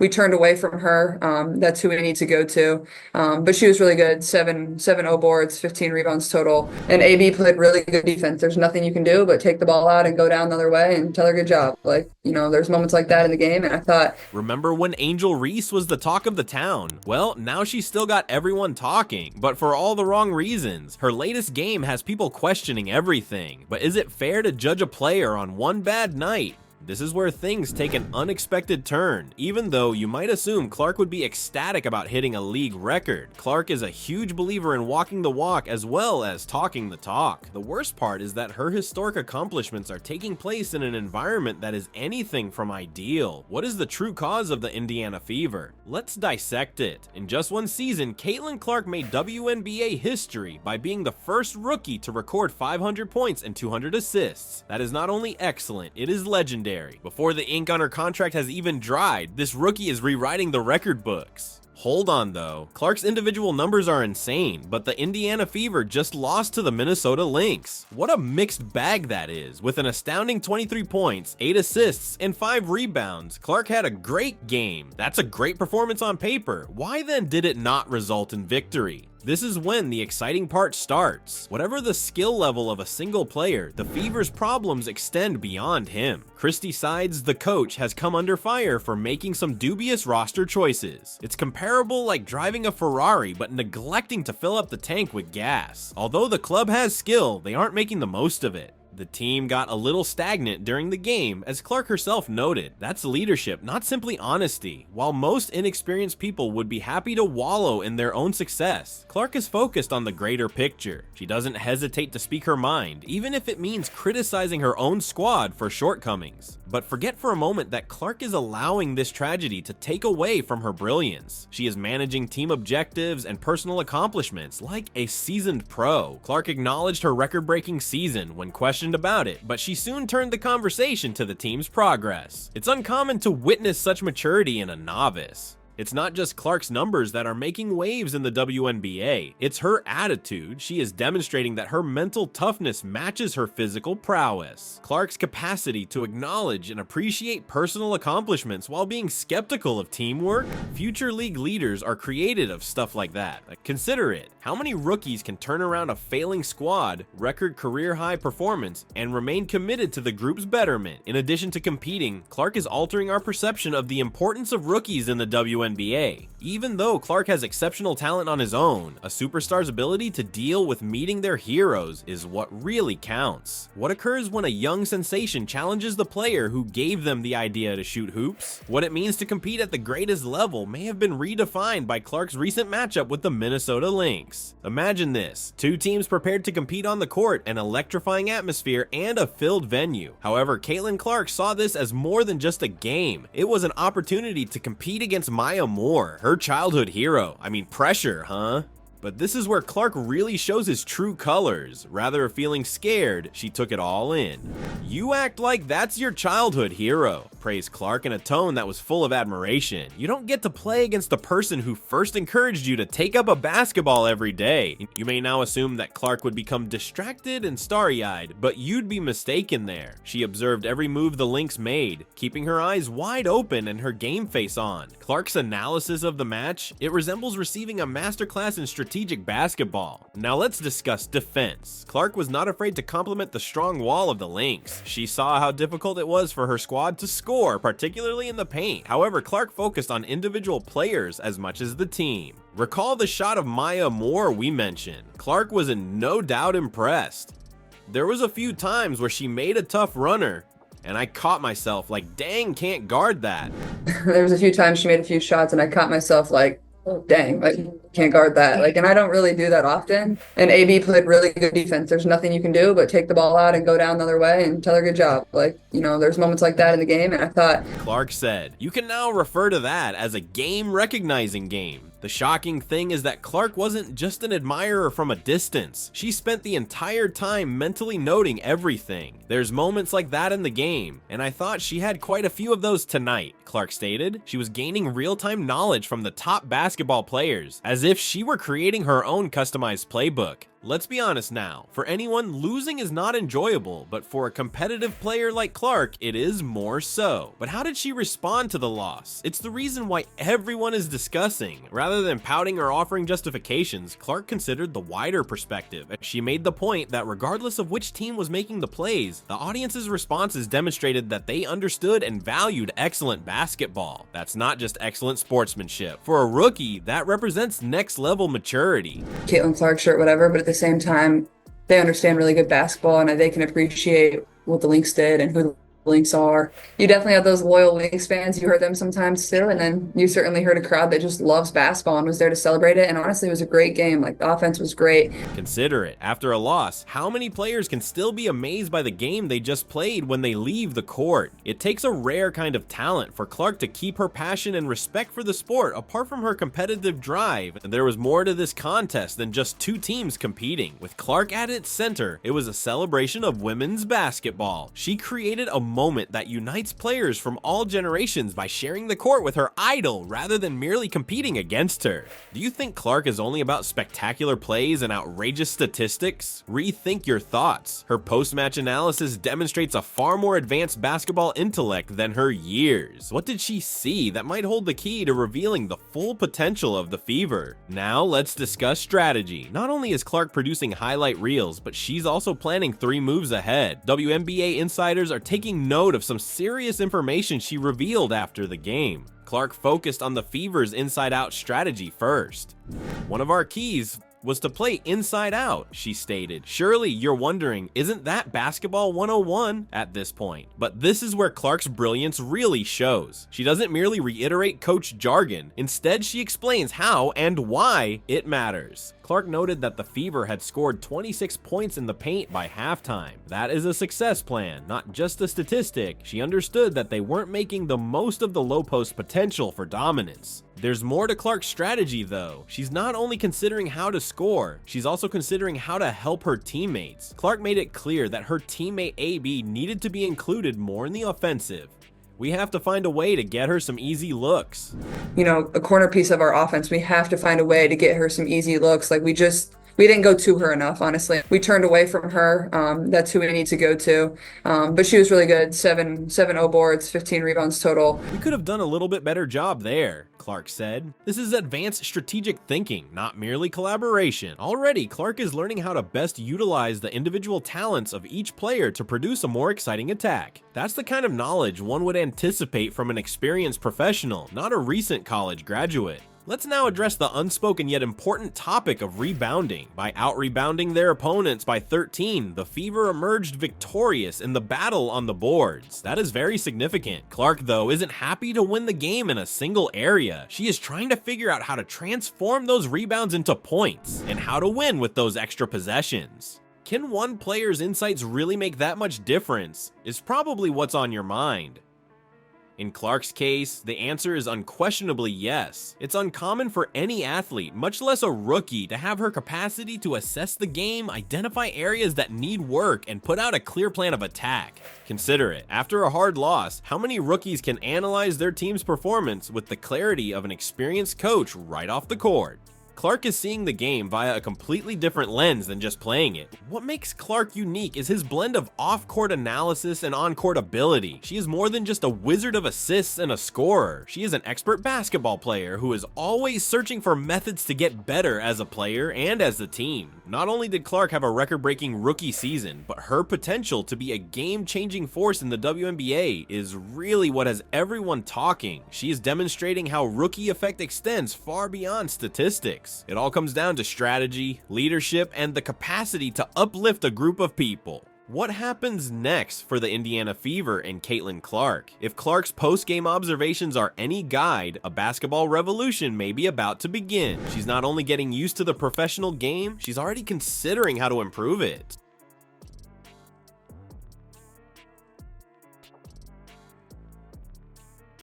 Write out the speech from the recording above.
we turned away from her. That's who we need to go to. But she was really good. Seven O boards, 15 rebounds total. And AB played really good defense. There's nothing you can do but take the ball out and go down the other way and tell her good job. Like, there's moments like that in the game. And I thought, remember when Angel Reese was the talk of the town? Well, now she's still got everyone talking, but for all the wrong reasons. Her latest game has people questioning everything. But is it fair to judge a player on one bad night? This is where things take an unexpected turn. Even though you might assume Clark would be ecstatic about hitting a league record, Clark is a huge believer in walking the walk as well as talking the talk. The worst part is that her historic accomplishments are taking place in an environment that is anything from ideal. What is the true cause of the Indiana fever? Let's dissect it. In just one season, Caitlin Clark made WNBA history by being the first rookie to record 500 points and 200 assists. That is not only excellent, it is legendary. Before the ink on her contract has even dried, this rookie is rewriting the record books. Hold on though, Clark's individual numbers are insane, but the Indiana Fever just lost to the Minnesota Lynx. What a mixed bag that is. With an astounding 23 points, 8 assists, and 5 rebounds, Clark had a great game. That's a great performance on paper. Why then did it not result in victory? This is when the exciting part starts. Whatever the skill level of a single player, the Fever's problems extend beyond him. Christy Sides, the coach, has come under fire for making some dubious roster choices. It's comparable like driving a Ferrari but neglecting to fill up the tank with gas. Although the club has skill, they aren't making the most of it. The team got a little stagnant during the game, as Clark herself noted. That's leadership, not simply honesty. While most inexperienced people would be happy to wallow in their own success, Clark is focused on the greater picture. She doesn't hesitate to speak her mind, even if it means criticizing her own squad for shortcomings. But forget for a moment that Clark is allowing this tragedy to take away from her brilliance. She is managing team objectives and personal accomplishments like a seasoned pro. Clark acknowledged her record-breaking season when questioned about it, but she soon turned the conversation to the team's progress. It's uncommon to witness such maturity in a novice. It's not just Clark's numbers that are making waves in the WNBA, it's her attitude. She is demonstrating that her mental toughness matches her physical prowess. Clark's capacity to acknowledge and appreciate personal accomplishments while being skeptical of teamwork. Future league leaders are created of stuff like that. Consider it. How many rookies can turn around a failing squad, record career-high performance, and remain committed to the group's betterment? In addition to competing, Clark is altering our perception of the importance of rookies in the WNBA. Even though Clark has exceptional talent on his own, a superstar's ability to deal with meeting their heroes is what really counts. What occurs when a young sensation challenges the player who gave them the idea to shoot hoops? What it means to compete at the greatest level may have been redefined by Clark's recent matchup with the Minnesota Lynx. Imagine this: two teams prepared to compete on the court, an electrifying atmosphere, and a filled venue. However, Caitlin Clark saw this as more than just a game. It was an opportunity to compete against Maya Moore, her childhood hero. I mean, pressure, huh? But this is where Clark really shows his true colors. Rather than feeling scared, she took it all in. "You act like that's your childhood hero," praised Clark in a tone that was full of admiration. "You don't get to play against the person who first encouraged you to take up a basketball every day." You may now assume that Clark would become distracted and starry-eyed, but you'd be mistaken there. She observed every move the Lynx made, keeping her eyes wide open and her game face on. Clark's analysis of the match, it resembles receiving a masterclass in strategic basketball. Now let's discuss defense. Clark was not afraid to compliment the strong wall of the Lynx. She saw how difficult it was for her squad to score, particularly in the paint. However, Clark focused on individual players as much as the team. Recall the shot of Maya Moore we mentioned. Clark was in no doubt impressed. There was a few times where she made a tough runner, and I caught myself like, dang, can't guard that. There was a few times she made a few shots and I caught myself like, oh, dang, like, can't guard that. Like, and I don't really do that often. And AB played really good defense. There's nothing you can do but take the ball out and go down the other way and tell her good job. Like, there's moments like that in the game. And I thought, Clark said, "You can now refer to that as a game recognizing game." The shocking thing is that Clark wasn't just an admirer from a distance. She spent the entire time mentally noting everything. There's moments like that in the game, and I thought she had quite a few of those tonight, Clark stated. She was gaining real-time knowledge from the top basketball players, as if she were creating her own customized playbook. Let's be honest now, for anyone, losing is not enjoyable, but for a competitive player like Clark, it is more so. But how did she respond to the loss? It's the reason why everyone is discussing. Rather than pouting or offering justifications, Clark considered the wider perspective. She made the point that regardless of which team was making the plays, the audience's responses demonstrated that they understood and valued excellent basketball. That's not just excellent sportsmanship. For a rookie, that represents next level maturity. Caitlin Clark shirt, whatever, but at the same time, they understand really good basketball and they can appreciate what the Lynx did and who the Lynx are. You definitely have those loyal Lynx fans. You heard them sometimes too. And then you certainly heard a crowd that just loves basketball and was there to celebrate it. And honestly, it was a great game. Like, the offense was great. Consider it. After a loss, how many players can still be amazed by the game they just played when they leave the court? It takes a rare kind of talent for Clark to keep her passion and respect for the sport apart from her competitive drive. And there was more to this contest than just two teams competing. With Clark at its center, it was a celebration of women's basketball. She created a moment that unites players from all generations by sharing the court with her idol rather than merely competing against her. Do you think Clark is only about spectacular plays and outrageous statistics? Rethink your thoughts. Her post-match analysis demonstrates a far more advanced basketball intellect than her years. What did she see that might hold the key to revealing the full potential of the Fever? Now let's discuss strategy. Not only is Clark producing highlight reels, but she's also planning 3 moves ahead. WNBA insiders are taking note of some serious information she revealed after the game. Clark focused on the Fever's inside-out strategy first. One of our keys was to play inside out, she stated. Surely you're wondering, isn't that basketball 101 at this point? But this is where Clark's brilliance really shows. She doesn't merely reiterate coach jargon. Instead, she explains how and why it matters. Clark noted that the Fever had scored 26 points in the paint by halftime. That is a success plan, not just a statistic. She understood that they weren't making the most of the low post potential for dominance. There's more to Clark's strategy though. She's not only considering how to score, she's also considering how to help her teammates. Clark made it clear that her teammate AB needed to be included more in the offensive. We have to find a way to get her some easy looks. You know, a corner piece of our offense, we have to find a way to get her some easy looks. Like, we didn't go to her enough, honestly. We turned away from her. That's who we need to go to. But she was really good. 7 boards, 15 rebounds total. We could have done a little bit better job there, Clark said. This is advanced strategic thinking, not merely collaboration. Already, Clark is learning how to best utilize the individual talents of each player to produce a more exciting attack. That's the kind of knowledge one would anticipate from an experienced professional, not a recent college graduate. Let's now address the unspoken yet important topic of rebounding. By out-rebounding their opponents by 13, the Fever emerged victorious in the battle on the boards. That is very significant. Clark, though, isn't happy to win the game in a single area. She is trying to figure out how to transform those rebounds into points, and how to win with those extra possessions. Can one player's insights really make that much difference? Is probably what's on your mind. In Clark's case, the answer is unquestionably yes. It's uncommon for any athlete, much less a rookie, to have her capacity to assess the game, identify areas that need work, and put out a clear plan of attack. Consider it. After a hard loss, how many rookies can analyze their team's performance with the clarity of an experienced coach right off the court? Clark is seeing the game via a completely different lens than just playing it. What makes Clark unique is his blend of off-court analysis and on-court ability. She is more than just a wizard of assists and a scorer. She is an expert basketball player who is always searching for methods to get better as a player and as a team. Not only did Clark have a record-breaking rookie season, but her potential to be a game-changing force in the WNBA is really what has everyone talking. She is demonstrating how rookie effect extends far beyond statistics. It all comes down to strategy, leadership, and the capacity to uplift a group of people. What happens next for the Indiana Fever and Caitlin Clark? If Clark's post-game observations are any guide, a basketball revolution may be about to begin. She's not only getting used to the professional game, she's already considering how to improve it.